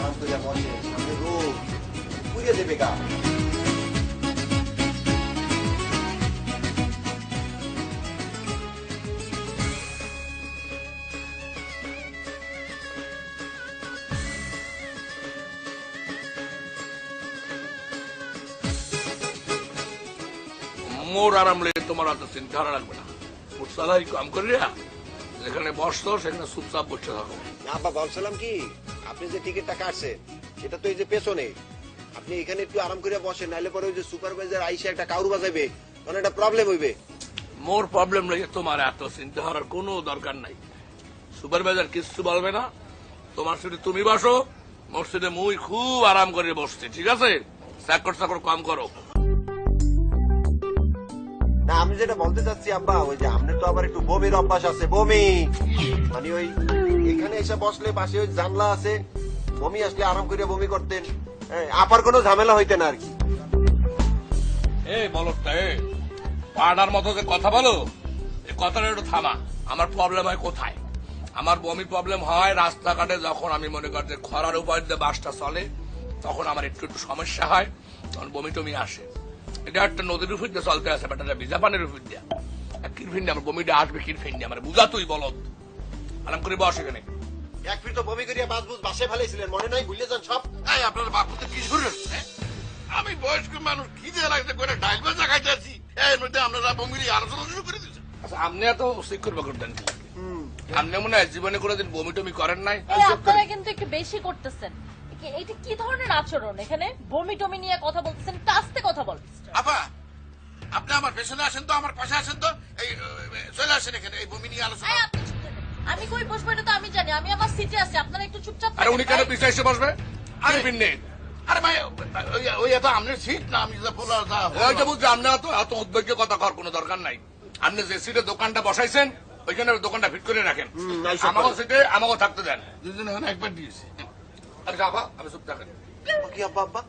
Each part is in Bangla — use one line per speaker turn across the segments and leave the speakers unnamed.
আরাম করে বসে সামনে রোদ পুড়িয়ে দেবে গা।
মোর আরাম লেগে তোমার অত চিন্তা রাখবে না। সালাই কাম করিয়া যেখানে বসতো সেখানে চুপচাপ বসে থাকো।
আব্বা বলছিলাম কি, আপনি যে টিকিটটা কাটছেন সেটা তো এই যে পেছনে, আপনি এখানে একটু আরাম করে বসেন, নাহলে পরে ওই যে সুপারভাইজার আইসে একটা কাউর বাজাইবে, তখন একটা প্রবলেম হইবে।
মোর প্রবলেম লেগে তোমার এত চিন্তা করার কোনো দরকার নাই। সুপারভাইজার কিছু বলবে না, তোমার সিটে তুমি বসো, মোর সিটে মুই খুব আরাম করে বসছি, ঠিক আছে? চাকর চাকর কম করো।
না আমি যেটা বলতে চাচ্ছি আব্বা, ওই যে আপনার তো আবার একটু বমির অভ্যাস আছে, বমি মানে ওই এখানে এসে বসলে পাশে ওই জানলা আছে, বমি আসলে আরাম করে বমি করতেন, আপার কোনো ঝামেলা হইতে না আর কি।
এই বলটা পাড়ার মতো যে কথা বলো, এই কথাটা একটু থামা। আমার প্রবলেম হয় কোথায়? আমার বমি প্রবলেম হয় রাস্তাঘাটে, যখন আমি মনে করি যে খরার উপর দিয়ে বাসটা চলে তখন আমার একটু একটু সমস্যা হয়, তখন বমি টমি আসে। এটা একটা নদীর উপর দিয়ে চলতে আছে, বেটা ভিজা পানির উপর দিয়ে কিরফিন্ডি আমার বমিটা আসবে, কিরফিন্ডি আমার বুঝা তুই বলত। আরাম করে বস এখানে।
এক ফিট তো বমি করিয়া বাসবুস বাসে ফেলেছিলেন, মনে নাই? ভুলে যান সব।
আপনার বাপুতে কি শুরু হচ্ছে? আমি বয়স্ক মানুষ, কি যে লাগছে করে ডাইল বাজা খাইতে আছি, এর মধ্যে আপনারা বমির আলোচনা শুরু করে দিচ্ছেন। আচ্ছা আপনি এত শিক্ষর বাকর দেন, আপনি মনে হয় জীবনে কোনোদিন বমি টমি করেন নাই?
আপনারা কিন্তু একটু বেশি করতেছেন। এটা কি ধরনের আচরণ? এখানে বমি টমি নিয়ে কথা বলতেছেন, আস্তে কথা বলতেছেন।
আপা আপনি আমার পেছনে আসেন তো, আমার পাশে আসেন তো, এই চলে আসেন এখানে, এই বমি নিয়ে আলোচনা।
আমি কই বসবো এটা তো আমি জানি, আমি আমার সিটে আছি, আপনারা একটু চুপচাপ
আরে উনি কেন পিছনে এসে বসবে? আরে পিন্নে আরে ভাই ওই এত আপনার সিট না, আমি ওইটা বুঝছি। আপনার তো এত উদ্বেগ্য কথা করার কোনো দরকার নাই। আপনি যে সিটে দোকানটা বসাইছেন ওইখানে দোকানটা ফিট করে রাখেন, আমাকে সিটে আমাকে থাকতে দেন। দুজন এখানে একবার দিয়েছি। আচ্ছা আপা আমি চুপ থাকেন।
কি আব্বা আব্বা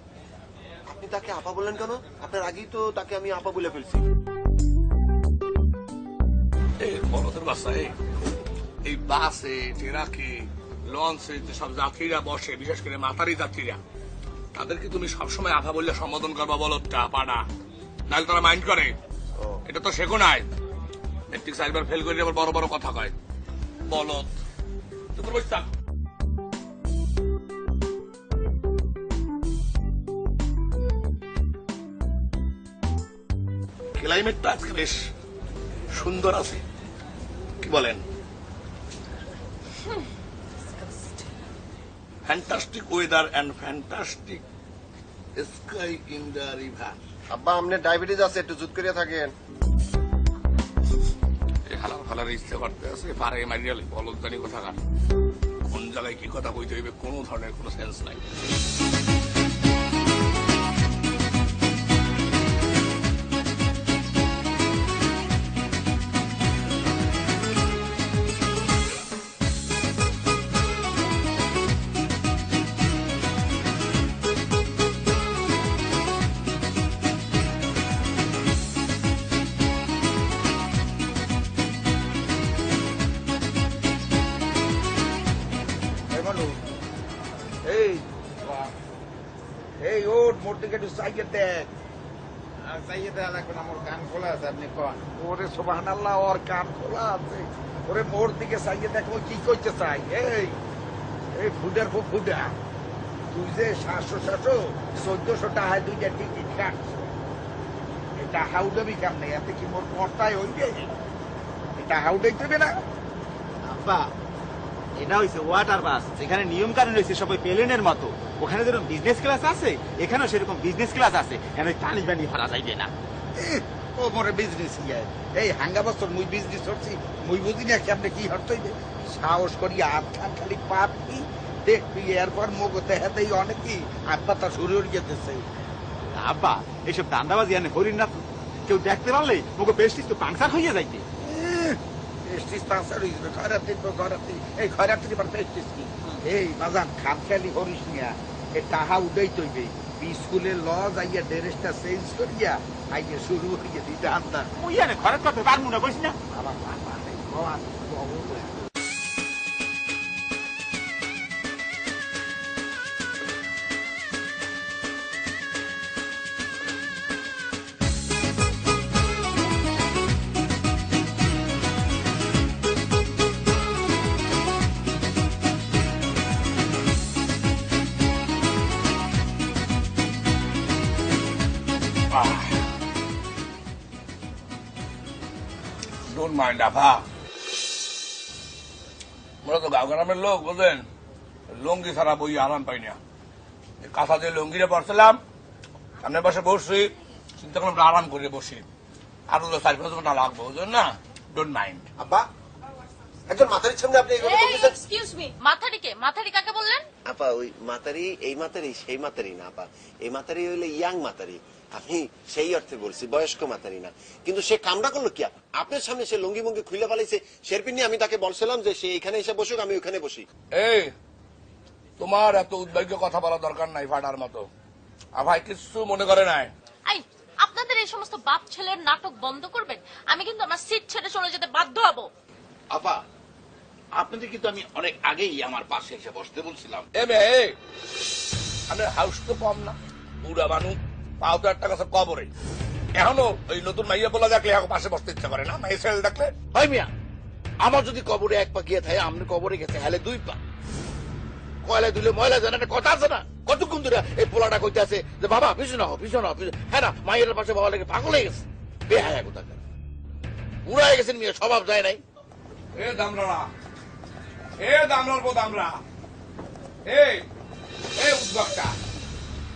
আপনি তাকে আপা বললেন কেন? আপনার আগেই তো তাকে আমি আপা বলে ফেলছি।
এই বড়দের বাচ্চা, এই বাসে ট্রাকে লঞ্চে যেসব যাত্রীরা বসে, বিশেষ করে মাতারি যাত্রীরা, তাদেরকে তুমি সবসময় আফা বললে সম্বোধন করবা বলদটা পাড়া, নাহলে তারা মাইন্ড করে। এটা তো শেখো নাই, মেট্রিক সাইবার ফেল করে আবার বড় বড় কথা কয় বলদ। তো বুঝতাম ক্লাইমেটটা আজকে বেশ সুন্দর আছে, কি বলেন? Fantastic weather and fantastic sky in the river.
আব্বা আপনার ডায়াবেটিস আছে, একটু জুত করিয়া থাকেন।
হালার ফালার ইচ্ছে করতে আছে, পারে মারিয়ালে বলদানি কথা কার, কোন জায়গায় কি কথা কইতে হইবে কোনো ধরনের কোনো সেন্স নাই।
এই ওর মোর দিকে একটু সাইকেল দেখ। সাইকেল দেওয়া লাগবে না, মোর কান খোলা আছে। আপনি কন। ওরে সুবহানাল্লাহ, ওর কান খোলা আছে। ওরে মোর দিকে সাইকেল দেখো কি করতে চাই। এই ফুডার খুব ফুডা, তুই যে 700 টাকায় 2টা টিকিট কাটছ, এটা হাউডাবি কাম নেই। এতে কি মোর পর্তায় হইবে? এটা হাউডাই দেবে না
আব্বা। এটা হইছে ওয়াটার বাস, যেখানে নিয়ম কানুন রয়েছে সবাই প্লেনের মতো। ওখানে যেরকম বিজনেস ক্লাস আছে, এখানেও সেরকম বিজনেস ক্লাস আছে। এখানে টানি বানি ভরা যাইবে না।
ও মোরে বিজনেস ইয়ে, এই হাঙ্গা বছর মুই বিজনেস করছি, মুই বুঝি না কেমনে কি হতে হইবে। সাহস করি হাত খান খালি পাপি দেখবি, এরপর মগতে হাতেই অনেকই আব্বা তা শুরু হয়ে যেতেছে।
আব্বা এইসব দান্দাবাজি আনে হরিণ না, কেউ দেখতে পারলে ওকে পেস্টিস তো পাংচার হইয়া যাইতে।
পেস্টিস পাংচার হয়ে যাবে, খয়রাতি তো খয়রাতি। এই খয়রাতি এবার পেস্টিস কি? এই বাজান খাম খেয়ালি হরিস নিয়া, এ টাহা উঠেই তৈবে। স্কুলের লজ আইয়া ড্রেসটা চেঞ্জ করিয়া আইয়া শুরু হইয়া দিতে আন্দার।
ওই আনে খরচ করতে পারবো না, কইস না।
আমার
মাইন্ড আফা মূলত গাঁও গ্রামের লোক বুঝলেন লুঙ্গি ছাড়া বই আরাম পাই না কাঁথা দিয়ে লুঙ্গিরে পড়ছিলাম সামনে বসে বসছি চিন্তা করলাম আরাম করে বসি আরো 4-5 ঘন্টা লাগবে বুঝলেন না ডোন্ট মাইন্ড
আব্বা একজন মাথারির সামনে আপনি এইভাবে বলতেছেন?
এক্সকিউজ মি, মাথারি কাকে বললেন?
আপা ওই মাতারি এই মাতারি সেই মাতারি না আপা, এই মাতারি হইলে ইয়াং মাতারি। আমি সেই অর্থে বলছি, বয়স্ক মাতারি না। কিন্তু সে কামটা করলো কি? আপনার সামনে সে লুঙ্গি মুঙ্গি খুলে ফেলাইছে শেরপিন নিয়ে। আমি তাকে বলছিলাম যে সে এখানে এসে বসুক, আমি ওখানে বসি।
এই তোমার এত উদ্বেগ্য কথা বলা দরকার নাই ফাটার মতো। ভাই কিছু মনে করে নাই।
এই আপনাদের এই সমস্ত বাপ ছেলের নাটক বন্ধ করবেন, আমি কিন্তু আমার সিট ছেড়ে চলে যেতে বাধ্য হব।
আপা আপনাদের কিন্তু আমি অনেক আগেই আমার পাশে এসে বসতে বলছিলাম।
আমি হাউস তো কম না, বুড়া মানুষ, পাও তো একটা কাছে কবরে। এখনো ওই নতুন মাইয়া বলা দেখলে এখন পাশে বসতে ইচ্ছা করে না, মাইয়া ছেলে দেখলে।
হয় মিয়া, আমার যদি কবরে 1 পা গিয়ে থাকে, আপনি কবরে গেছে হেলে 2 পা। কয়লা দিলে ময়লা জানা একটা কথা আছে না? কতক্ষণ ধরে এই পোলাটা কইতে আছে যে বাবা পিছনে হও, পিছনে হও। হ্যাঁ না, মাইয়ের পাশে বাবা লেগে পাগল হয়ে গেছে, বেহায়া কোথাকার। বুড়া হয়ে গেছেন মিয়া, স্বভাব যায় নাই।
এ দামরা, এ দামরার পো দামরা, এই উদ্যোক্তা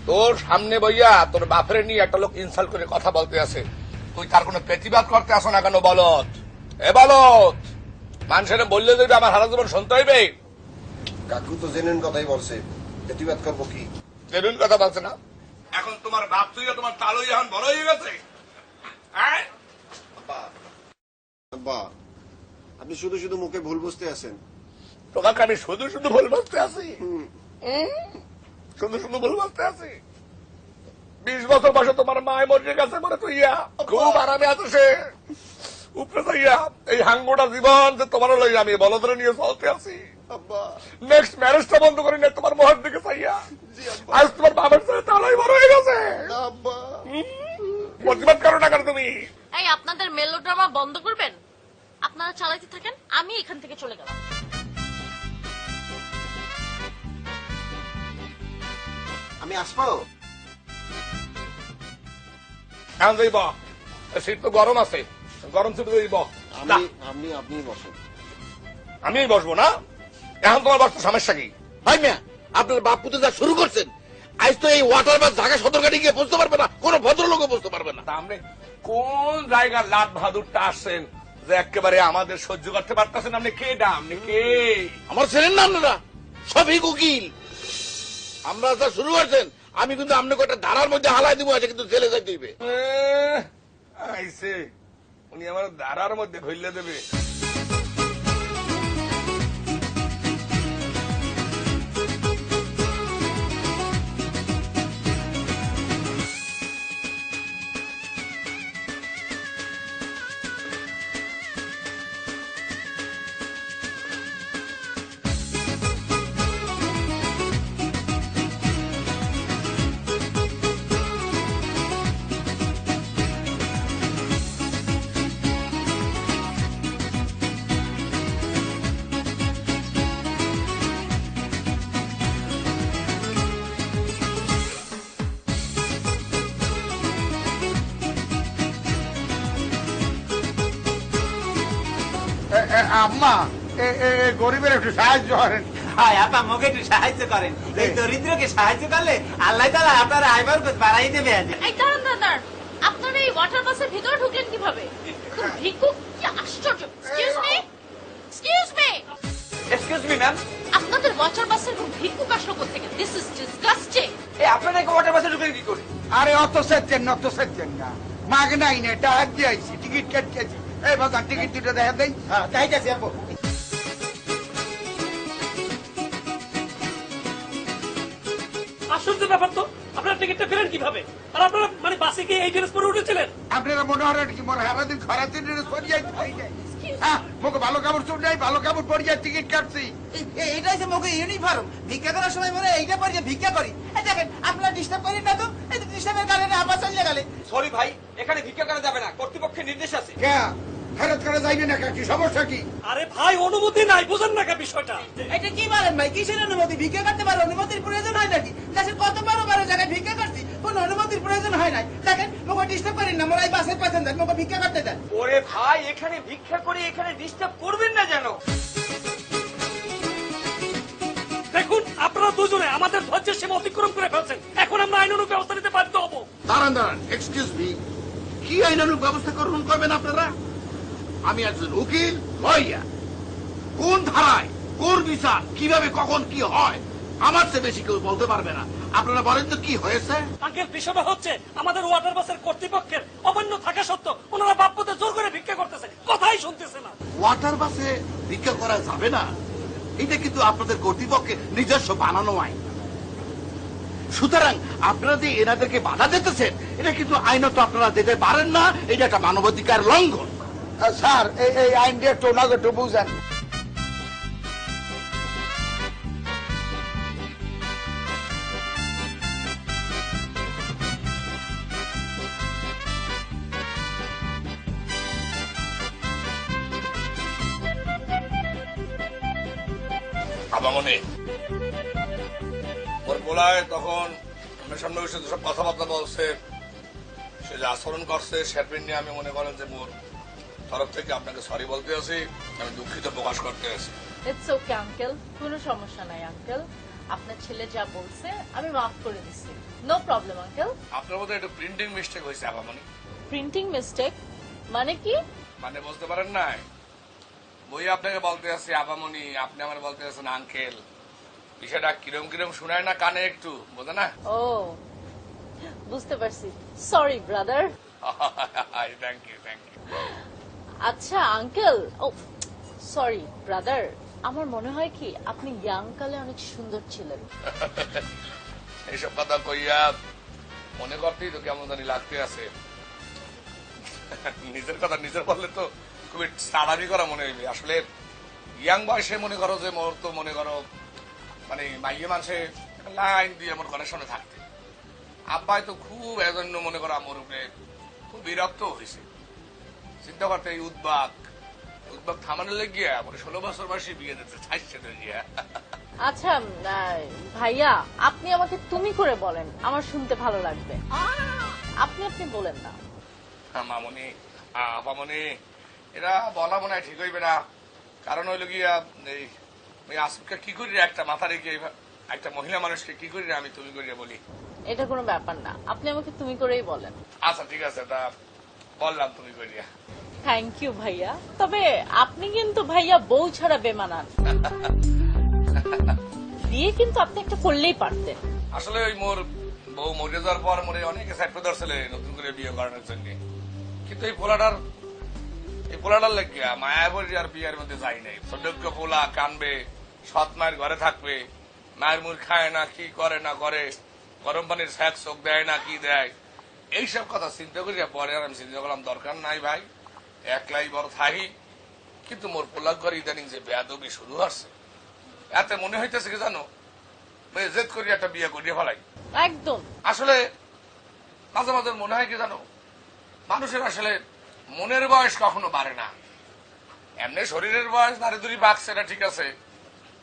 তোর সামনে বইয়া তোর বাপরে নিয়ে একটা লোক ইনসাল্ট করে কথা বলতে আছে, তুই তার কোনো প্রতিবাদ করতে আসো না কেন? বলত এ বলত, মানুষের বললে যদি আমার হারা জীবন শুনতে হইবে।
কাকু তো জেনুইন কথাই বলছে, প্রতিবাদ করবো কি?
জেনুইন কথা বলছে না? এখন তোমার বাপ তুই তোমার তালুই এখন বড় হয়ে গেছে।
আব্বা আপনি শুধু শুধু মুখে ভুল বুঝতে আছেন।
তোমাকে আমি শুধু শুধু ভুল বলতে আছি, শুধু শুধু ভুল বলতে আছি। 20 বছর বয়সে তোমার মায় মরে গেছে বলে তুই খুব আরামে আছে সে উপরে যাইয়া এই হাঙ্গোটা জীবন যে তোমার লইয়া আমি বলদরে নিয়ে চলতে আছি। নেক্সট ম্যারেজটা বন্ধ করি না তোমার মোহর দিকে চাইয়া। আজ তোমার বাবার সাথে তালাই বড় হয়ে গেছে, প্রতিবাদ করো না কেন তুমি?
এই আপনাদের মেলোড্রামা বন্ধ করবেন? আপনারা চালাতে থাকেন, আমি এখান থেকে চলে গেলাম।
আমি আসবো?
এখন যাইব, শীত তো গরম আছে, গরম শীত যাইব।
আপনি বসেন।
আমি বসবো না? এখন তোমার বসতে সমস্যা কি?
হয় মিয়া, আপনার বাপ পুতে যা শুরু করছেন, আজ তো এই ওয়াটার বাস ঢাকা সদরঘাটে গিয়ে পৌঁছতে পারবে না, কোন ভদ্রলোকও পৌঁছতে পারবে না।
তা আপনি কোন জায়গার লাট বাহাদুরটা আসছেন যে একেবারে আমাদের সহ্য করতে পারতেছেন? আপনি কে? আপনি কে?
আমার ছেলের নাম না সবই উকিল। আমরা যা শুরু করছেন, আমি কিন্তু আপনাকে একটা ধারার মধ্যে হালাই দিব, আছে কিন্তু জেলে যাই দিবে।
আইসে উনি আমার দাঁড়ার মধ্যে ঘইলে দেবে।
আম্মা গরিবের একটু সাহায্য করেন।
হয় আপা, মোকে একটু সাহায্য করেন। এই দরিদ্রকে সাহায্য করলে আল্লাহ তাআলা আপনার আইবার বাড়াই দেবে।
এই দাঁড়ান, আপনারা এই ওয়াটার বাসের ভিতরে ঢুকলেন কিভাবে? ভিক্ষুক, কি আশ্চর্য!
এক্সকিউজ মি ম্যাম,
আপনাদের ওয়াটার বাসের ভিক্ষুক আসলো কোথেকে? This is disgusting.
এই আপনারা কি ওয়াটার বাসে ঢুকলেন কি করে?
আরে অত সেচ্ছেন না, মাগ নাই না, এটা হাত দিয়ে আইছি, টিকিট কেটেছি। এই বাজার টিকিট দুটো দেখা দেই।
হ্যাঁ, যাইতাছি আপু।
আশ্চর্য ব্যাপার তো, আপনার টিকিটটা পেলেন কিভাবে? আর আপনারা মানে বাসে কি এই ড্রেস পরে উঠেছিলেন?
আপনারা মনে হয় কি মনে হয় দিন খরা দিন সরি যাই হ্যাঁ, মোকে ভালো কাপড় চুল নাই, ভালো কাপড় পরে যাই টিকিট কাটছি।
এইটা হচ্ছে মোকে ইউনিফর্ম। ভিক্ষা করার সময় মনে এইটা পরে ভিক্ষা করি। এই দেখেন, আপনারা ডিস্টার্ব করেন না তো। এই ডিস্টার্বের কারণে আবার চলে গেলে। সরি ভাই, এখানে ভিক্ষা করা যাবে না, কর্তৃপক্ষের নির্দেশ আছে।
কে ফেরত করা যাইবে না? কি সমস্যা কি?
আরে ভাই, অনুমতি নাই, বুঝেন না কা বিষয়টা?
এটা কি বলেন ভাই? কিসের অনুমতি? ভিক্ষা করতে পারে অনুমতির প্রয়োজন হয় নাকি? দেশের কত বড় বড় জায়গায় ভিক্ষা করছি,
কোনো অনুমতির প্রয়োজন হয় নাই। দেখেন মোকে ডিস্টার্ব করেন না, মোরা এই বাসের প্যাসেঞ্জার, মোকে ভিক্ষা করতে দেন।
ওরে ভাই, এখানে ভিক্ষা করে এখানে ডিস্টার্ব করবেন না যেন।
দেখুন আপনারা দুজনে আমাদের ধৈর্যের সীমা অতিক্রম করে ফেলছেন। এখন আমরা আইনানুগ ব্যবস্থা নিতে বাধ্য হবো।
দাঁড়ান, এক্সকিউজ মি, কি আইনানুগ ব্যবস্থা গ্রহণ করবেন আপনারা? আমি একজন উকিল, লয়ার। কোন ধারায়, কোন বিচার, কিভাবে, কখন কি হয় আমার চেয়ে বেশি কেউ বলতে পারবে না। আপনারা বলেন তো কি হয়েছে?
আঙ্কেল, বিষয়টা হচ্ছে আমাদের ওয়াটার বাসের কর্তৃপক্ষের অমান্য থাকা সত্ত্বেও ওনারা বাপ্পতে জোর করে ভিক্ষা করতেছে, কথাই শুনতেছে না।
ওয়াটার বাসে ভিক্ষা করা যাবে না, এটা কিন্তু আপনাদের কর্তৃপক্ষের নিজস্ব বানানো আইন। সুতরাং আপনারা যে এনাদেরকে বাধা দিতেছেন, এটা কিন্তু আইনত আপনারা দিতে পারেন না। এটা একটা মানবাধিকার লঙ্ঘন।
স্যার এই আইন দিয়ে একটু ওনাকে একটু বুঝেন।
আবামনি ওর বলায় তখন আমার সামনে বসে সব কথাবার্তা বলছে, সে যে আচরণ করছে সেটা নিয়ে আমি মনে করেন যে মোর তরফ থেকে আপনাকে সরি বলতে আছি, আমি দুঃখিত প্রকাশ করতে আছি।
ইটস ওকে আঙ্কেল, কোনো সমস্যা নাই আঙ্কেল। আপনার ছেলে যা বলছে আমি মাফ করে দিচ্ছি, নো প্রবলেম আঙ্কেল।
আপনার মধ্যে একটু প্রিন্টিং মিস্টেক হয়েছে আবামনি।
প্রিন্টিং মিস্টেক মানে কি?
মানে বুঝতে পারেন নাই? বই আপনাকে বলতে আছি আবামনি, আপনি আমার বলতে আছেন আঙ্কেল। বিষয়টা কিরম কিরম শোনায় না কানে একটু, বোঝে না?
ও বুঝতে পারছি, সরি ব্রাদার।
Thank you.
আচ্ছা আঙ্কেল, ও সরি ব্রাদার, আমার মনে হয় কি আপনি ইয়াং কালে অনেক সুন্দর ছিলেন।
এইসব কথা কইয়া মনে করতেই তো কেমন জানি লাগতে আছে। নিজের কথা নিজের বললে তো খুবই সাড়াবি করা মনে হইবে। আসলে ইয়াং বয়সে মনে করো যে মোর তো মনে করো মানে মাইয়ে মানুষে লাইন দিয়ে আমার ঘরের সামনে থাকতে, আব্বাই তো খুব এজন্য মনে করো আমার উপরে খুব বিরক্ত হয়েছে। চিন্তা করতে এই উদ্বাগ থামানো লেগিয়া আমার 16 বছর বয়সে বিয়ে দিতে চাইছে তো গিয়া।
আচ্ছা ভাইয়া, আপনি আমাকে তুমি করে বলেন, আমার শুনতে ভালো লাগবে। আপনি বলেন না।
মামনি আপামনি, এরা বলা মনে হয় ঠিক হইবে না। কারণ হইল গিয়া এই আসিফকে কি করি একটা মাথা রেখে একটা মহিলা মানুষকে কি করি আমি তুমি করিয়া বলি।
এটা কোনো ব্যাপার না, আপনি আমাকে তুমি করেই বলেন।
আচ্ছা ঠিক আছে, তা বললাম তুমি করিয়া।
থ্যাংক ইউ ভাইয়া। তবে আপনি কিন্তু ভাইয়া বউ ছাড়া বেমানান। বিয়ে কিন্তু আপনি একটা করলেই পারতেন।
আসলে ওই মোর বউ মরে যাওয়ার পর মোরে অনেকে সাইড করে ধরছিল নতুন করে বিয়ে করানোর জন্য, কিন্তু এই পোলাটার লাগিয়া মায়া বলি আর বিয়ের মধ্যে যাই নাই। সৌযোগ্য পোলা কানবে, সৎ মায়ের ঘরে থাকবে, মায়ের মুখ খায় না, কি করে না করে, গরম পানির স্যাক চোখ দেয় না কি দেয়, এইসব কথা চিন্তা করিয়া পরে আর আমি চিন্তা করলাম দরকার নাই ভাই, একলাই বড় থাকি। কিন্তু মোর পোলার ঘর ইদানিং যে বেয়াদবি শুরু হচ্ছে, এতে মনে হইতেছে কি জানো, জেদ করি একটা বিয়ে করিয়ে ফেলাই।
একদম।
আসলে মাঝে মাঝে মনে হয় কি জানো, মানুষের আসলে মনের বয়স কখনো বাড়ে না। এমনি শরীরের বয়স নারী দুরি বাড়ছে, এটা ঠিক আছে,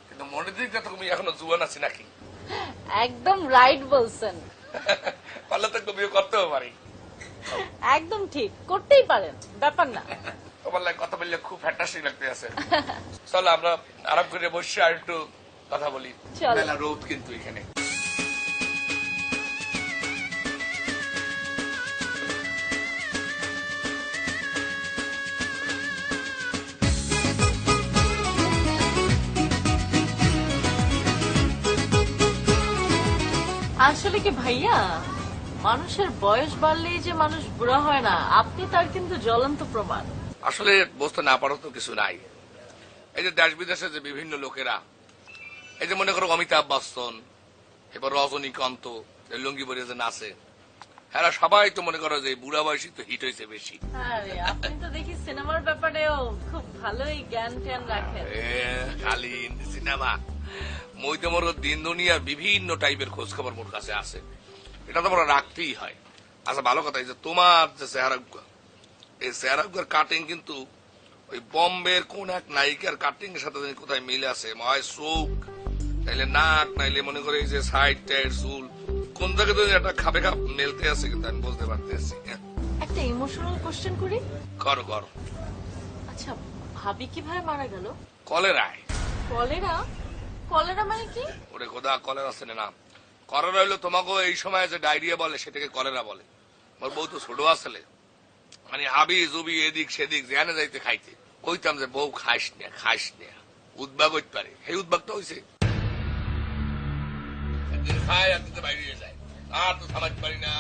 কিন্তু মনের দিক দিয়ে তো তুমি এখনো জুয়ান আছি নাকি?
একদম রাইট বলছেন।
পারলে তো বিয়ে করতেও পারি।
একদম ঠিক, করতেই পারেন, ব্যাপার না।
তোমার লাগে কথা বললে খুব ফ্যান্টাস্টিক লাগতে আছে। চলো আমরা আরাম করে বসে আর একটু কথা বলি।
চলো।
মেলা রোদ কিন্তু এখানে।
আসলে কি ভাইয়া, মানুষের বয়স বাড়লেই যে মানুষ বুড়া হয় না, আপনি তার কিন্তু জ্বলন্ত প্রমাণ।
আসলে বুঝতে না পারো তো কিছু নাই। এই যে দেশ বিদেশে যে বিভিন্ন লোকেরা, এই যে মনে করো অমিতাভ বচ্চন, এবার রজনীকান্ত লুঙ্গি পরে যে নাচে, হ্যাঁ সবাই তো মনে করো যে বুড়া বয়সী তো হিট হয়েছে বেশি।
আরে আপনি তো দেখি সিনেমার ব্যাপারেও খুব ভালোই জ্ঞান ট্যান রাখেন।
খালি সিনেমা মই তো মোর দিন দুনিয়ার বিভিন্ন টাইপের খোঁজ খবর মোর কাছে আছে, এটা তো মোরা রাখতেই হয়। আচ্ছা ভালো কথা, এই যে তোমার যে চেহারা, এই চেহারাগুলোর কাটিং কিন্তু ওই বম্বের কোন এক নায়িকার কাটিং এর সাথে কোথায় মিল আছে। হয় চোখ, নাইলে নাক, নাইলে মনে করে এই যে সাইড টাইড চুল, কোন জায়গায় তো একটা খাবে খাপ মেলতে আছে, কিন্তু আমি বুঝতে পারতেছি।
একটা ইমোশনাল কোশ্চেন করি।
করো করো।
আচ্ছা, ভাবি কিভাবে মারা গেল?
কলেরায়।
কলেরা? কলেরা মানে কি?
ওরে খোদা, কলেরা আছে না? কলেরা হইলো তোমাকে এই সময় যে ডায়রিয়া বলে সেটাকে কলেরা বলে। আমার বউ তো ছোট আসলে, মানে হাবি জুবি এদিক সেদিক জানে যাইতে খাইতে কইতাম যে বউ খাইস না উদ্বাগ হইতে পারে, সেই উদ্বাগটা হয়েছে। একদিন খায় একদিন বাইরে যায়, আর তো থামাইতে পারি না।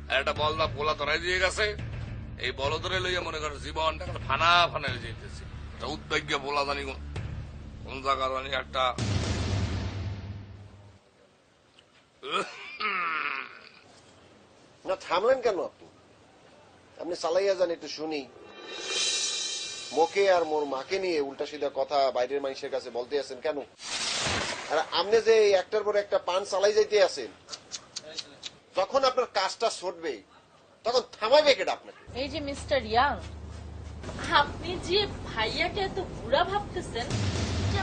আর একটা বল বা পোলা ধরাই দিয়ে গেছে, এই বল ধরে লইয়া মনে করো জীবনটা ফানা হয়ে যেতেছে। উদ্বাগ্য বলা জানি কোন জায়গা জানি একটা
না থামলেন কেন আপনি? আপনি চালাইয়া যান, একটু শুনি। মোকে আর মোর মাকে নিয়ে উল্টা সিধা কথা বাইরের মানুষের কাছে বলতে আছেন কেন? আর আপনি যে একটার পর একটা পান চালাই যাইতে আছেন, যখন আপনার কাজটা ছুটবে তখন থামাইবে কেটা আপনাকে?
এই যে মিস্টার ইয়াং, আপনি যে ভাইয়াকে এত বুড়া ভাবতেছেন।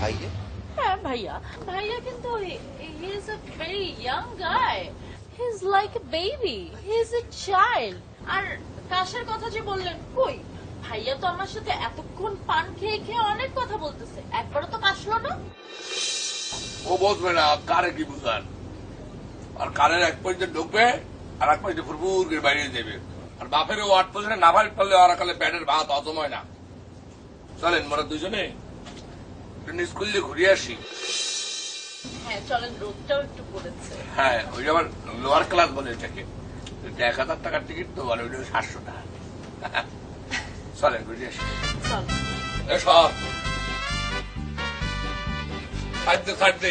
ভাইয়া?
হ্যাঁ ভাইয়া, ভাইয়া কিন্তু he is a very young guy. He is like a baby, he is a child. আর কাশের কথা যে বললেন, কই ভাইয়া তো আমার সাথে এতক্ষণ পান খেয়ে খেয়ে অনেক কথা বলতেছে, একবারও তো কাশলো না।
ও বুঝবে না কারে কি বুঝান। আর কারের এক পর্যায়ে ঢুকবে আর এক পর্যায়ে ফুরফুর করে বাইরে যাবে। আর বাপের ও 8 পর্যন্ত না ভাই পারলে আর কালে ব্যাটের ভাত অজময় না। চলেন মোরা দুজনে স্কুল দিয়ে ঘুরে আসি।
হ্যাঁ চলেন, রোদটাও একটু পড়েছে।
হ্যাঁ, ওই আমার লোয়ার ক্লাস বলে এটাকে। 1000 টাকার টিকিট তো, আর ওইটা 700 টাকা। চলেন ঘুরে আসি।
চল।
এসব ছাড়তে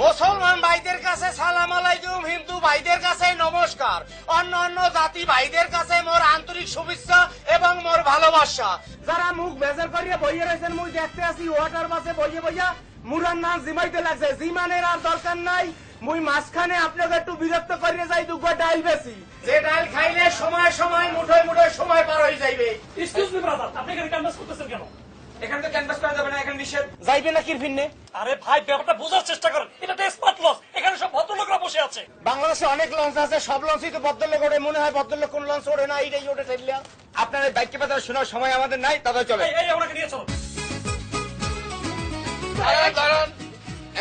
মুসলমান ভাইদের কাছে সালাম আলাইকুম, হিন্দু ভাইদের কাছে নমস্কার, অন্য অন্য জাতি ভাইদের কাছে মোর আন্তরিক শুভেচ্ছা এবং মোর ভালোবাসা। যারা মুখ বেজার করিয়া বইয়ে রয়েছেন, মুই দেখতে আছি ওয়াটার বাসে বইয়ে বইয়া মুরার নাম জিমাইতে লাগছে। জিমানের আর দরকার নাই, মুই মাঝখানে আপনাকে একটু বিরক্ত করিয়ে যাই, দুগো ডাইল বেশি। যে ডাইল খাইলে সময় সময় মুঠোয় মুঠোয় সময় পার হয়ে যাইবে।
এক্সকিউজ মি ব্রাদার, আপনি এখানে ক্যানভাস করতেছেন কেন?
এখানে তো ক্যানভাস করা যাবে না, এখানে নিষেধ। যাইবে না কি ভিন্নে?
আরে ভাই, ব্যাপারটা বোঝার চেষ্টা করেন, এটা একটা স্মার্ট লস। এখানে সব ভদ্রলোকরা বসে আছে।
বাংলাদেশে অনেক লঞ্চ আছে, সব লঞ্চই তো ভদ্রলোক ওঠে। মনে হয় ভদ্রলোক কোন লঞ্চ ওঠে না, এইটাই ওঠে চাইলে। আপনার এই বাইক কথা শোনার সময় আমাদের নাই, তবে চলে।
এই ওনাকে নিয়ে চলো।
দাঁড়ান,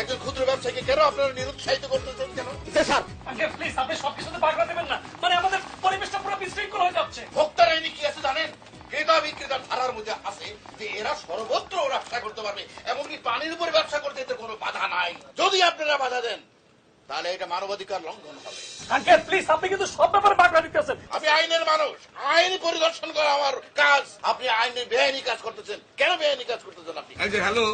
একজন ক্ষুদ্র ব্যবসায়ীকে কেন আপনারা নিরুৎসাহিত করতেছেন কেন?
স্যার
আঙ্কেল প্লিজ, আপনি সবকিছুতে বাগড়া দেবেন না। মানে আমাদের পরিবেশটা পুরো বিশৃঙ্খল হয়ে যাচ্ছে।
ভোক্তার আইনি কি আছে জানেন? ক্রেতা বিক্রেতার ধারার মধ্যে আছে যে এরা সর্বত্র ব্যবসা করতে পারবে, এমনকি পানির উপরে ব্যবসা করতে এতে কোনো বাধা নাই। যদি আপনারা বাধা দেন তাহলে এটা মানবাধিকার লঙ্ঘন হবে।
আঙ্কেল প্লিজ, আপনি কিন্তু সব ব্যাপারে বাগড়া দিতেছেন।
আমি আইনের মানুষ, আইন পরিদর্শন করা আমার কাজ। আপনি আইনের বেআইনি কাজ করতেছেন। কেন বেআইনি কাজ করতেছেন আপনি?
এই যে হ্যালো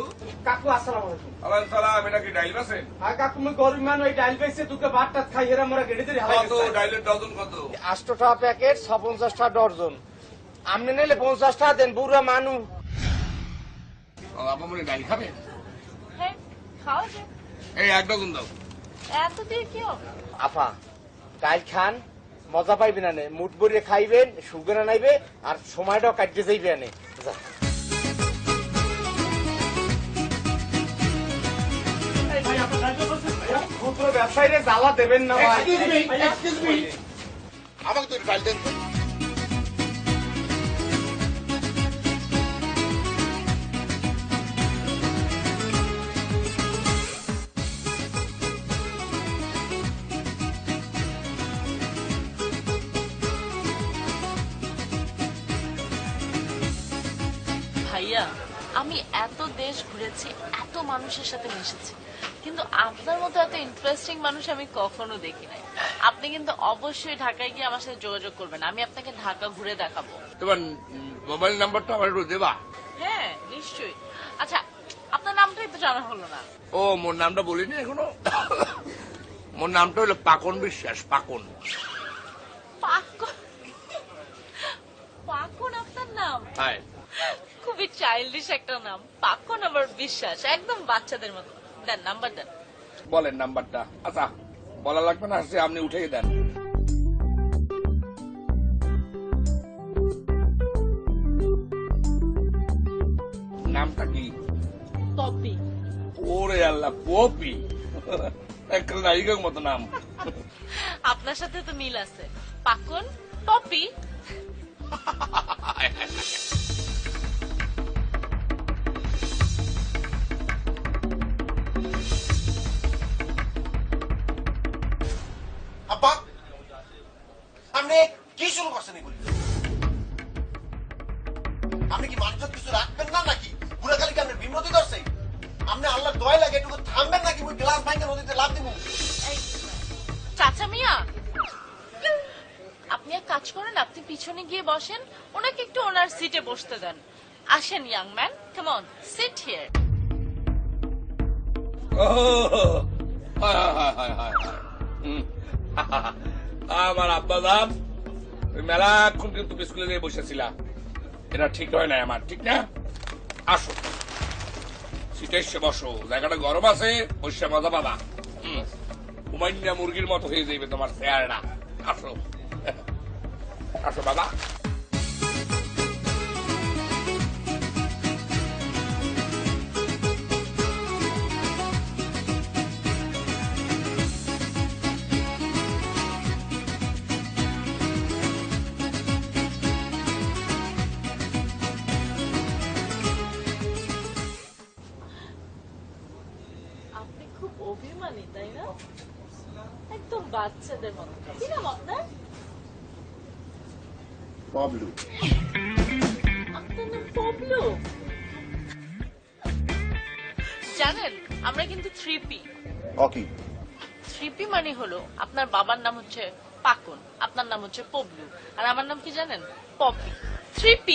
কাকু আসসালামু আলাইকুম।
আলাইকুম সালাম, এটা কি ডাইল আছেন?
আর কাকু মুই গরিব মানুষ, এই ডাইল বেচে দুটো ভাত টাত খাই হেরা মোরা গেড়ে ধরে হালাই
কত ডাইলের ডজন কত?
8 টাকা প্যাকেট, 56 টাকা ডর্জন। আপনি নিলে 50 টাকা দেন, বুড়া মানুষ।
আপনার ডাইল খাবেন?
হ্যাঁ খাওয়া যায়।
এই 1 ডজন দাও।
এত দিয়ে কি হবে?
আফা ডাইল খান, মজা পাইবেন না, মুঠ ভরিয়ে খাইবেন, সুগার আনাইবে আর সময়টাও কাটিয়ে যাইবে আনে।
এই ভাই, আপনার দায়িত্ব বলছেন।
ক্ষুদ্র ব্যবসায়ীরা জ্বালা দেবেন না ভাই।
আমাকে তো ডাইল দেন তো।
ভাইয়া, আমি এত দেশ ঘুরেছি, এত মানুষের সাথে মিশেছি, কিন্তু আপনার মতো এত ইন্টারেস্টিং মানুষ আমি কখনো দেখি নাই। আপনি কিন্তু অবশ্যই ঢাকায় গিয়ে আমার সাথে যোগাযোগ করবেন, আমি আপনাকে ঢাকা ঘুরে দেখাবো।
তোমার মোবাইল নাম্বারটা আমার একটু দেবা?
হ্যাঁ নিশ্চয়ই। আচ্ছা, আপনার নামটাই তো জানা হলো না।
ও, মোর নামটা বলিনি এখনো। মোর নামটা হলো পাকন বিশ্বাস। পাকন।
পাকন? পাকন আপনার নাম?
হ্যাঁ।
খুবই চাইল্ডিশ একটা নাম, পাকন আবার বিশ্বাস, একদম বাচ্চাদের মতো। দেন নাম্বার দেন।
বলেন নাম্বারটা। আচ্ছা বলা লাগবে না, আপনি উঠেই দেন। দ্য পপি, একটা নায়িকার মতো নাম।
আপনার সাথে তো মিল আছে, পাকন পপি।
আব্বা আপনি কি শুরু করছেন এগুলি? আপনি কি মানুষের কিছু রাখবেন না নাকি? পুরো খালি কি আপনি বিমতি করছে? আপনি আল্লাহ দয়া লাগে একটু থামবেন নাকি? ওই গ্লাস ভাঙে নদীতে লাফ দিব।
এই, চাচা মিয়া, আপনি এক কাজ করেন, আপনি পিছনে গিয়ে বসেন, ওনাকে একটু ওনার সিটে বসতে দেন। আসেন young man, come on, seat here.
আমার আব্বা দাম মেলাক্ষণ কিন্তু স্কুলে দিয়ে বসেছিলা, এটা ঠিক হয় না আমার, ঠিক না? আসো সিটে এসে বসো, জায়গাটা গরম আছে, বসে মজা পাবা। ঘুমাইনা মুরগির মতো হয়ে যাবে তোমার চেয়ারটা। আসো আসো বাবা।
আপনি খুব অভিমানী, তাই না? একদম বাচ্চাদের মতো। কি নাম আপনার?
বাবলু।
আপনার নাম পবলু? জানেন আমরা কিন্তু 3P।
ওকে।
3P মানে হলো আপনার বাবার নাম হচ্ছে পাকন, আপনার নাম হচ্ছে পবলু, আর আমার নাম কি জানেন? পপি। 3P।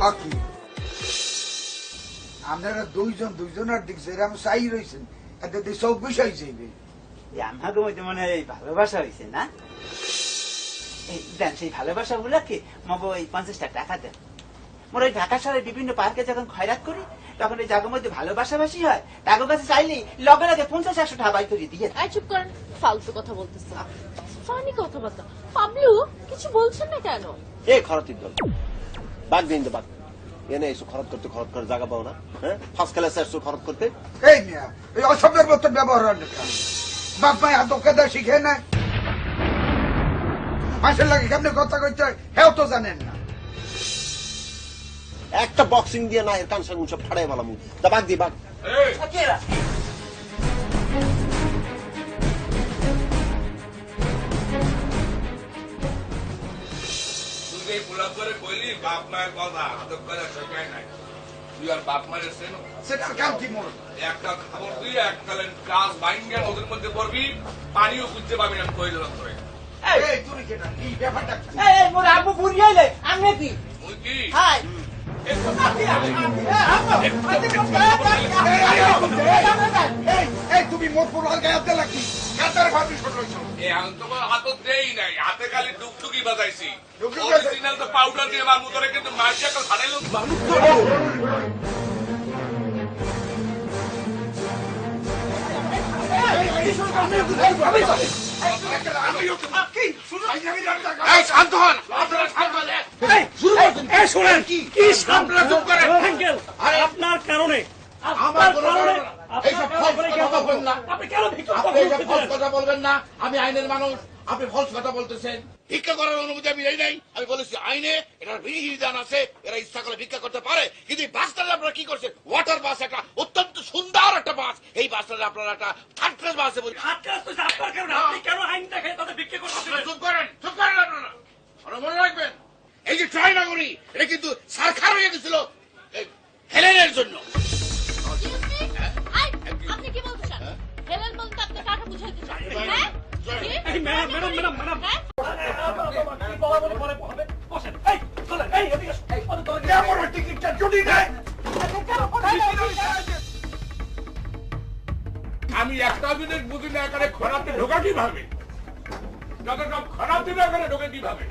আকি আপনারা দুইজনের দিক যেরকম চাই রয়েছেন এতে দিয়ে সব বিষয় চাইবে
আমাকে মধ্যে মনে হয় ভালোবাসা হয়েছে না? এই দেন সেই ভালোবাসা গুলাকে মগ ওই 50টা টাকা দেন। মোর ওই ঢাকা শহরের বিভিন্ন পার্কে যখন খয়রাত করি তখন ওই জায়গার মধ্যে ভালোবাসাবাসি হয়, তাদের কাছে চাইলেই লগে লগে 50-100 টাকা বাই করে দিয়ে।
এই চুপ করেন, ফালতু কথা বলতেছে, ফানি কথাবার্তা। পাবলু কিছু বলছেন না কেন?
এ খরতির দল বাদ দিন তো বাদ এনে এসে খরচ করতে খরচ করে জায়গা পাও না? হ্যাঁ ফার্স্ট ক্লাসে আসছো খরচ করতে।
এই মিয়া এই অসভ্যের মতো ব্যবহার হয় না বাপ ভাই হাত কেদা শিখে নাই মাসের লাগে কেমনে কথা কইতে হয় হেও তো জানেন না।
একটা বক্সিং দিয়ে না এর কান সাগুন সব ফাড়াই বলা মুখ তা বাদ দি বাদ।
যে গোলাপ করে কইলি বাপ মায়ের কথা আদব করে শেখায় নাই তুই আর বাপ মায়ের চেনো
সেটার কাম কি মোর
একটা খবর দিয়ে এককালীন গাছ ভাঙ্গে নদীর মধ্যে পড়বি পানিও খুঁজতে পাবি না কই দিলাম তোরে
এই তুমি কেটা কি ব্যাপারটা কি?
এই মোর আব্বু বুড়িয়াইলে আমি কি
তুই কি
হাই
এই তুমি মোর পুরো গায়াতে লাগি কাতার পারমিশন লইছো
এই আমি তোমার হাতত দেই নাই হাতে খালি ডুকডুকি বাজাইছি
ডুগডুগি বাজাই-
অরিজিনাল তো পাউডার দিয়ে মামু তোরে কিন্তু মাইকে একটা ছাড়াইলো
এই শান্ত হন আপনারা শান্ত হন
এই শুনেন কি সামনে চুপ করে আঙ্কেল আপনার কারণে
আমার কোনো কারণে না। এইসব false কথা বলবেন না।
আপনি কেন ভিক্ষা
আপনি এইসব false কথা বলবেন না আমি আইনের মানুষ আপনি ফলস কথা বলতেছেন ভিক্ষা করার অনুমতি আমি নেই নাই আমি বলেছি আইনে এটার বিধিবিধান আছে এরা ইচ্ছা করে ভিক্ষা করতে পারে কিন্তু এই বাসটা আপনারা কি করছেন ওয়াটার বাস একটা অত্যন্ত সুন্দর একটা বাস এই বাসটা আপনারা একটা থার্ড ক্লাস বাসে বলি
হাত কাজ তো আপনার কারণে আপনি কেন আইন দেখে তাদের ভিক্ষা করতেছেন
চুপ করেন আপনারা আর মনে রাখবেন এই যে ট্রাই নগরী এটা কিন্তু সরকার হয়ে গেছিল এই হেলেনের জন্য
আপনি কি বলতে চান হেলেন বলতে আপনি কাকে বুঝাইতে চান হ্যাঁ কি?
এই ম্যাডাম
হ্যাঁ?
বসেন এই চলেন এই এদিকে আসুন। এই, ওদের দরজা-
কেমন টিকিটটা যদি দেয়
আমি একটা জিনিস বুঝি না এখানে খরাতে ঢোকা কিভাবে যত সব খরাতে না এখানে ঢোকে কিভাবে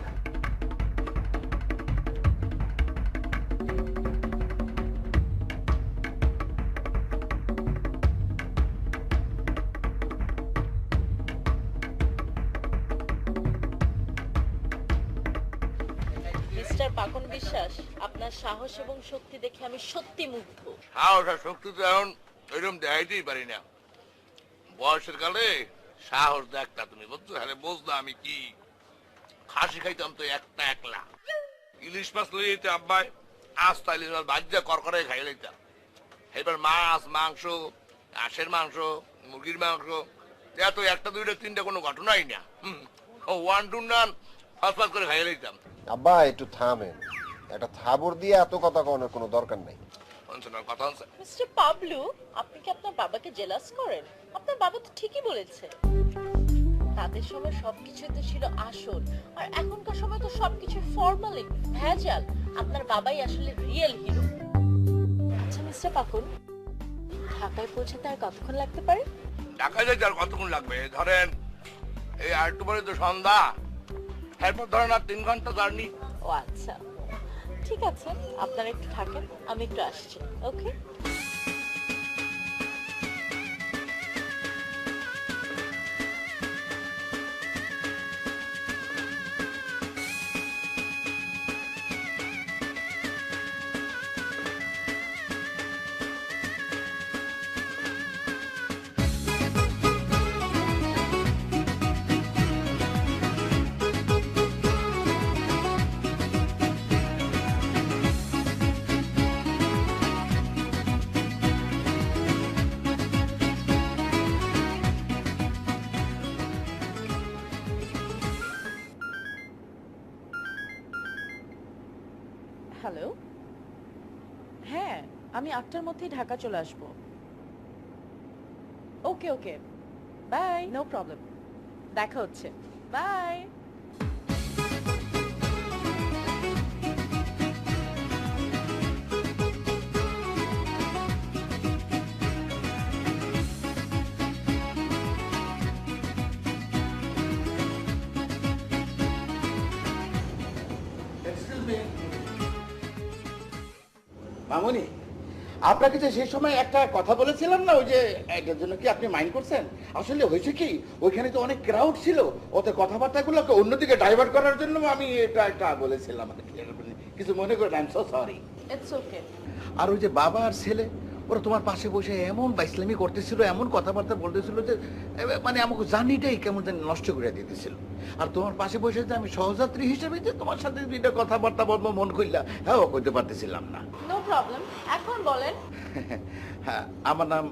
মিস্টার পাকন বিশ্বাস আপনার সাহস এবং শক্তি দেখে আমি সত্যি মুগ্ধ
সাহস আর শক্তি তো এখন ওইরকম দেখাইতেই পারি না বয়সের কালে সাহস দেখতা তুমি বুঝছো হ্যাঁ বুঝলা আমি কি খাসি খাইতাম তো একটা একলা ইলিশ মাছ লই যেতে আব্বাই আস্তা ইলিশ মাছ ভাজ্যা করকরে খাই লইতাম এবার মাছ মাংস হাঁসের মাংস মুরগির মাংস এত একটা দুইটা তিনটা কোনো ঘটনাই না ওয়ান টু নান ফাঁস করে খাই লইতাম
আব্বা একটু থামেন একটা থাবর দিয়ে এত কথা কওয়ার কোনো দরকার নাই
কথা হচ্ছে
মিস্টার পাবলু আপনি কি আপনার বাবাকে জেলাস করেন আপনার বাবা তো ঠিকই বলেছে তাদের সময় সবকিছুই তো ছিল আসল আর এখনকার সময় তো সবকিছু ফর্মালিন ভেজাল আপনার বাবাই আসলে রিয়েল হিরো আচ্ছা মিস্টার পাকুন ঢাকায় পৌঁছাতে আর কতক্ষণ লাগতে পারে
ঢাকায় যাইতে আর কতক্ষণ লাগবে ধরেন এই আর একটু পরে তো সন্ধ্যা এরপর ধরেন আর 3 ঘন্টা জার্নি
ও আচ্ছা ঠিক আছে আপনারা একটু থাকেন আমি একটু আসছি ওকে হ্যালো হ্যাঁ আমি 8টার মধ্যেই ঢাকা চলে আসবো ওকে ওকে বাই নো প্রবলেম দেখা হচ্ছে বাই
মামুনি আপনাকে যে সেই সময় একটা কথা বলেছিলাম না ওই যে এটার জন্য কি আপনি মাইন্ড করছেন আসলে হয়েছে কি ওইখানে তো অনেক ক্রাউড ছিল ওতে কথাবার্তাগুলোকে অন্যদিকে ডাইভার্ট করার জন্য আমি এটা একটা বলেছিলাম কিছু মনে করেন I am so sorry
it's okay
আর ওই যে বাবা আর ছেলে ওরা তোমার পাশে বসে এমন বাইসলামি করতেছিল এমন কথাবার্তা বলতেছিল যে মানে আমাকে জার্নিটাই কেমন জানি নষ্ট করে দিতেছিল আর তোমার পাশে বসে যে আমি সহযাত্রী হিসেবে যে তোমার সাথে দুইটা কথাবার্তা বলবো মন করলা হ্যাঁ করতে পারতেছিলাম না
নো প্রবলেম এখন বলেন
হ্যাঁ আমার নাম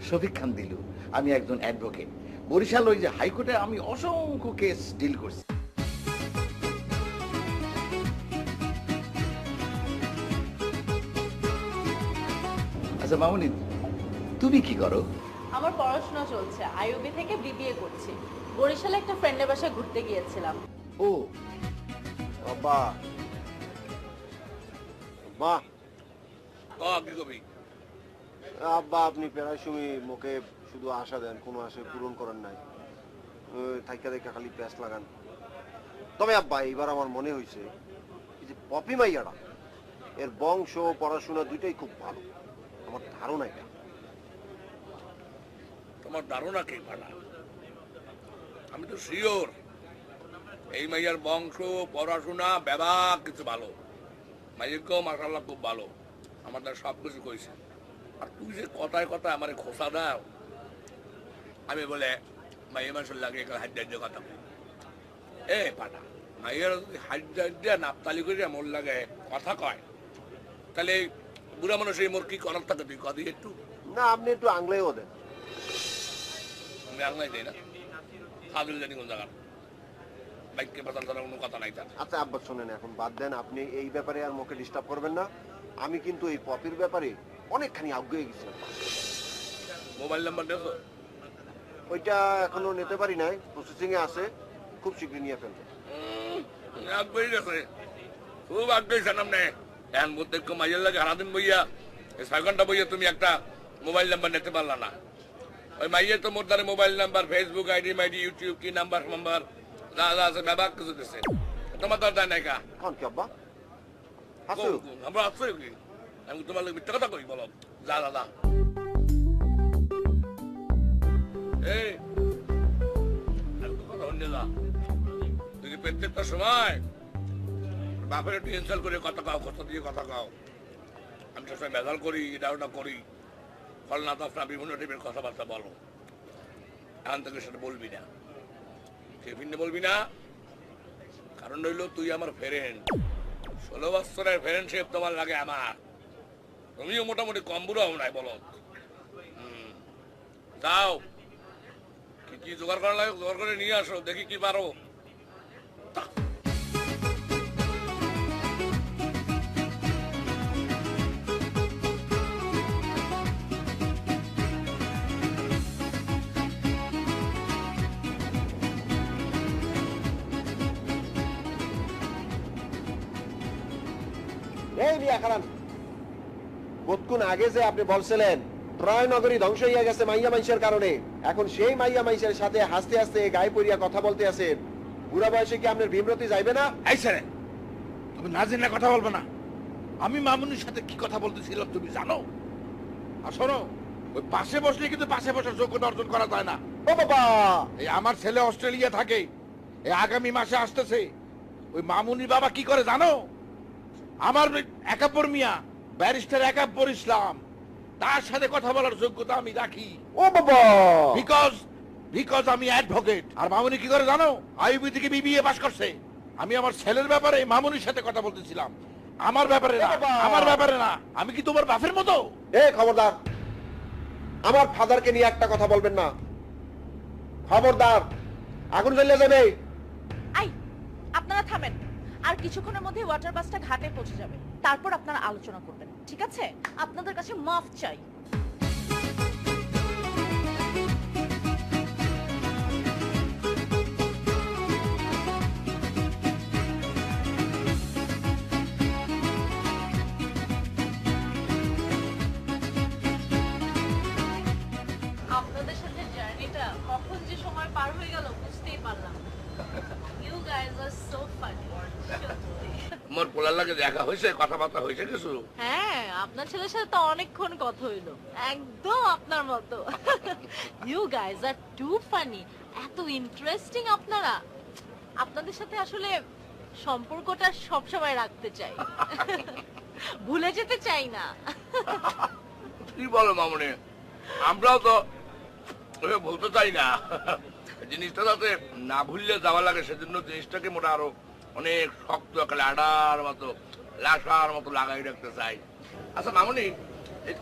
শফিক খান দিলু আমি একজন অ্যাডভোকেট বরিশাল ওই যে হাইকোর্টে আমি অসংখ্য কেস ডিল করছি আচ্ছা মামুনি, তুমি কি করো?
আমার পড়াশোনা চলছে, আইইউবি থেকে বিবিএ করছি। বরিশালে একটা ফ্রেন্ডের বাসায় ঘুরতে গিয়েছিলাম।
ও
আব্বা মা
কি কবি?
আব্বা আপনি প্রায় সময় মুখে শুধু আশা দেন, কোনো আশা পূরণ করেন নাই, থাইকা দেখা খালি প্যাস লাগান। তবে আব্বা এইবার আমার মনে হয়েছে এই যে পপি মাইয়াটা, এর বংশ পড়াশোনা দুইটাই খুব ভালো, আমার ধারণা এটা।
তোমার ধারণা কি ভাড়া? আমি তো শিওর এই মাইয়ার বংশ পড়াশোনা ব্যবহার কিছু ভালো, মাইয়াকেও মাশাআল্লাহ খুব ভালো, আমাদের সবকিছু কইছে। আর তুই যে কথায় কথায় আমার খোসা দাও, আমি বলে মাইয়া মানুষের লাগে হাড্ডা কথা বলি। এ পাটা মাইয়ার যদি হাড্ডা নাপতালি করে মোর লাগে কথা কয়, তাহলে বুড়া মানুষ এই মোর কি করার থাকে তুই কদি একটু?
না আপনি একটু আংলেও দেন।
আমি আংলাই দেই না, ফাজিল জানি কোন জায়গার বাইককে পাতাল তারা কোনো কথা নাই তার।
আচ্ছা আব্বা শোনেন, এখন বাদ দেন, আপনি এই ব্যাপারে আর মুখে ডিস্টার্ব করবেন না। আমি কিন্তু এই পপির ব্যাপারে অনেকখানি আগ্রহ হয়ে গেছিলাম।
মোবাইল নাম্বার দেখো?
ওইটা এখনো নিতে পারি নাই, প্রসেসিং এ আছে, খুব শীঘ্রই নিয়ে ফেলবো।
আগ্রহী গেছে, খুব আগ্রহী জানাম নে। এখন প্রত্যেক মাইয়ের লাগে সারাদিন বইয়া, এই 6 ঘন্টা বইয়া তুমি একটা মোবাইল নাম্বার নিতে পারলা না। ওই মাইয়ের তো মোট দ্বারে মোবাইল নাম্বার, ফেসবুক আইডি মাইডি, ইউটিউব কি নাম্বার যা যা আছে ব্যবহার কিছু দিচ্ছে, তোমার তো আর দেয় নাই কা?
কোন কি আব্বা হাসু?
আমরা আসছো কি? আমি তোমার লোক মিথ্যা কথা কই বলো? যা দাদা এই কথা হন্যে যা, তুই প্রত্যেকটা সময় বাপের একটু ইনসাল্ট করে কথা কাও, কথা দিয়ে কথা কাও। আমি সবসময় ভেজাল করি, এটা ওটা করি, ফল না তো আপনার বিভিন্ন টাইপের কথাবার্তা বলো। এখান থেকে সেটা বলবি না, টিফিনে বলবি না, কারণ রইল তুই আমার ফ্রেন্ড, 16 বছরের ফ্রেন্ডশিপ তোমার লাগে আমার, তুমিও মোটামুটি কম বুড়াও নাই বলো। যাও কি কি জোগাড় করা লাগে জোগাড় করে নিয়ে আসো, দেখি কি পারো।
এই মিয়া খারান, কতক্ষণ আগে যে আপনি বলছিলেন ট্রয় নগরী ধ্বংস হইয়া গেছে মাইয়া মাইশের কারণে, এখন সেই মাইয়া মাইশের সাথে হাসতে হাসতে গায়ে পড়িয়া কথা বলতে আছেন, বুড়া বয়সে কি আপনার ভীমরতি যাইবে না?
এই ছেলে, তুমি না জেনে কথা বলবে না। আমি মামুনির সাথে কি কথা বলতেছিলাম তুমি জানো? আর শোনো, ওই পাশে বসলে কিন্তু পাশে বসার যোগ্যতা অর্জন করা যায় না।
ও বাবা,
এই আমার ছেলে অস্ট্রেলিয়া থাকে, এই আগামী মাসে আসতেছে। ওই মামুনির বাবা কি করে জানো? আমার একাব্বর মিয়া, ব্যারিস্টার একাব্বর ইসলাম, তার সাথে কথা বলার যোগ্যতা আমি রাখি।
ও বাবা,
বিকজ আমি অ্যাডভোকেট। আর মামুনি কি করে জানো? আইইউবি থেকে বিবিএ পাস করছে। আমি আমার ছেলের ব্যাপারে মামুনির সাথে কথা বলতেছিলাম, আমার ব্যাপারে না, আমার ব্যাপারে না। আমি কি তোমার বাপের মতো?
এ খবরদার, আমার ফাদারকে নিয়ে একটা কথা বলবেন না, খবরদার, আগুন জ্বলে যাবে।
আই আপনারা থামেন, আর কিছুক্ষণের মধ্যে ওয়াটার বাসটা ঘাটে পৌঁছে যাবে, তারপর আপনারা আলোচনা করবেন, ঠিক আছে? আপনাদের কাছে মাফ চাই। আপনাদের সাথে জার্নিটা কখন যে সময় পার হয়ে গেল বুঝতেই পারলাম। You guys are so funny.
মোর পোলার লাগে দেখা হয়েছে, কথাবার্তা হয়েছে কিছু?
হ্যাঁ, আপনার ছেলের সাথে তো অনেকক্ষণ কথা হইলো, একদম আপনার মতো। You guys are too funny. এত ইন্টারেস্টিং আপনারা। আপনাদের সাথে আসলে সম্পর্কটা সবসময় রাখতে চাই, ভুলে যেতে চাই না।
কি বলো মামুনি, আমরাও তো বলতে চাই না, জিনিসটা যাতে না ভুললে যাওয়া লাগে, সেজন্য জিনিসটাকে মোটা আরো অনেক শক্ত একটা আডার মতো লাশার মতো লাগাই রাখতে চাই। আচ্ছা মামুনি,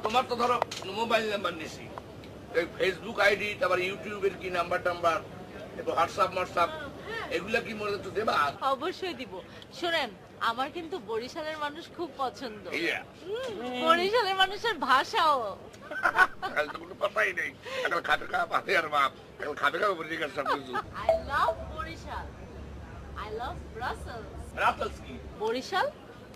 তোমার তো ধরো মোবাইল নাম্বার নিছি, ফেসবুক আইডি, তারপর ইউটিউবের কি নাম্বার টাম্বার, হোয়াটসঅ্যাপ এগুলা কি মনে একটু দেবা?
অবশ্যই দিব। শোনেন, আমার কিন্তু বরিশালের মানুষ খুব পছন্দ
ইয়া
বরিশালের মানুষের ভাষাও
কাল তো কোনো কথাই নেই এখন খাবে খা পাতে আর বাপ এখন খাবে খা বলে গেছে সব কিছু
I love Barishal I love Brussels
রাতাস কি
Barishal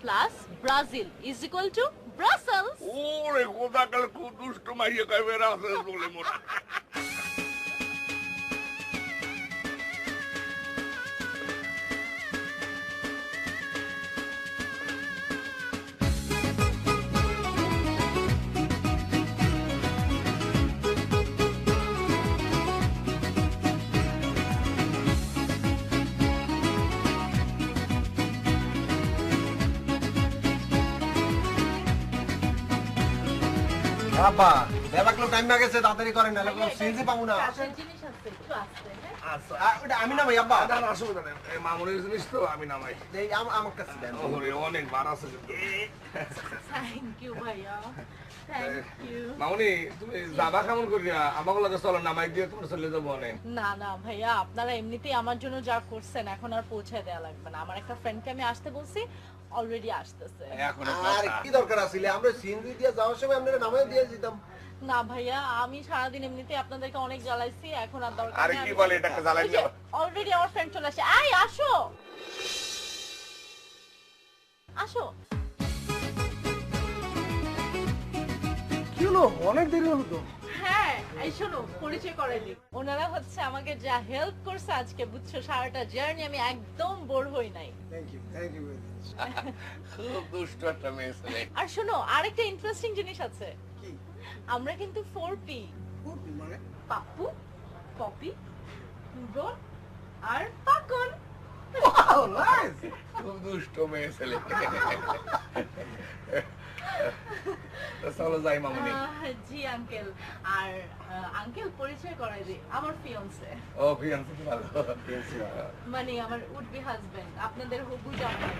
plus Brazil is equal to Brussels
ওরে খোদা কাল খুব দুষ্ট মাইয়া কইবে রাতাস বলে মোরা
আব্বা ব্যাপারগুলো টাইম না গেছে তাড়াতাড়ি করেন নাহলে কোনো সিনজি পাবো না
কাশের জিনিস আছে একটু আসতে হ্যাঁ
ওটা আমি না ভাই আব্বা
না না অসুবিধা নেই এই মামুনের জিনিস তো আমি নামাই
এই আমার কাছে দেন
ওরে অনেক বার আছে কিন্তু
থ্যাংক ইউ ভাইয়া থ্যাংক ইউ
মামুনি তুমি যাবা কেমন করিয়া আমাকে লাগে চলো নামাই দিয়ে তোমার চলে যাবো অনেক
না না ভাইয়া আপনারা এমনিতেই আমার জন্য যা করছেন এখন আর পৌঁছায় দেওয়া লাগবে না আমার একটা ফ্রেন্ডকে আমি আসতে বলছি অলরেডি আসতেছে
এখন
আর কি দরকার আছিল আমরা সিনজি দিয়ে যাওয়ার সময় আপনারা নামায় দিয়ে দিতাম
না ভাইয়া আমি সারাদিন এমনিতেই আপনাদেরকে অনেক জ্বালাইছি এখন আর দরকার
আরে কি বলে এটাকে জ্বালাই যাওয়া
অলরেডি আমার ফ্রেন্ড চলে আসে আই আসো আসো
কি হলো অনেক দেরি হলো তো
হ্যাঁ এই শোনো পরিচয় করাই দিই ওনারা হচ্ছে আমাকে যা হেল্প করছে আজকে বুঝছো সারাটা জার্নি আমি একদম বোর হই নাই
থ্যাংক ইউ
খুব দুষ্ট একটা মেয়ে ছেলে
আর শোনো আরেকটা ইন্টারেস্টিং জিনিস আছে
কি
আমরা কিন্তু 4P
মানে
পাপ্পু পপি রোল আর পাকন
খুব দুষ্ট মেয়ে ছেলে তো চলো যাই মামুনি
জি আঙ্কেল আর আঙ্কেল পরিচয় করাই দিই আমার ফিয়ন্সে
ও ফিয়ান্সি তো ভালো
মানে আমার উড বি হাজবেন্ড আপনাদের হবু জামাই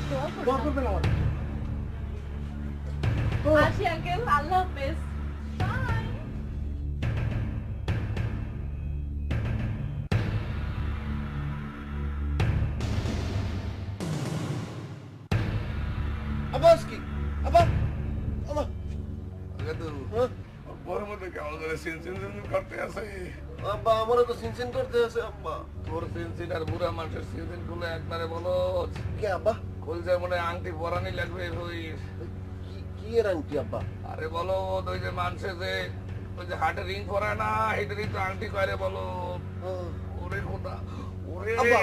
দোয়া করবেন আমার
আসি আঙ্কেল আল্লাহ হাফেজ বাই
আব্বাস কি আব্বা আব্বা
বড় মধ্যে কেমন করে সিনসিন করতে আছে
আব্বা আমারও তো সিনসিন করতে আছে আব্বা
তোর সিনসিন আর বুড়া মানুষের সিনসিন গুলো একবারে বলো
কে আব্বা
কল যায় মনে হয় আংটি পরানি লাগবে ওই
কি এর আংটি আব্বা
আরে বলো ওই যে মানুষে যে ওই যে হাটে রিং পরায় না হেঁটে তো আংটি করে বলো ওরে খোদা ওরে
আব্বা।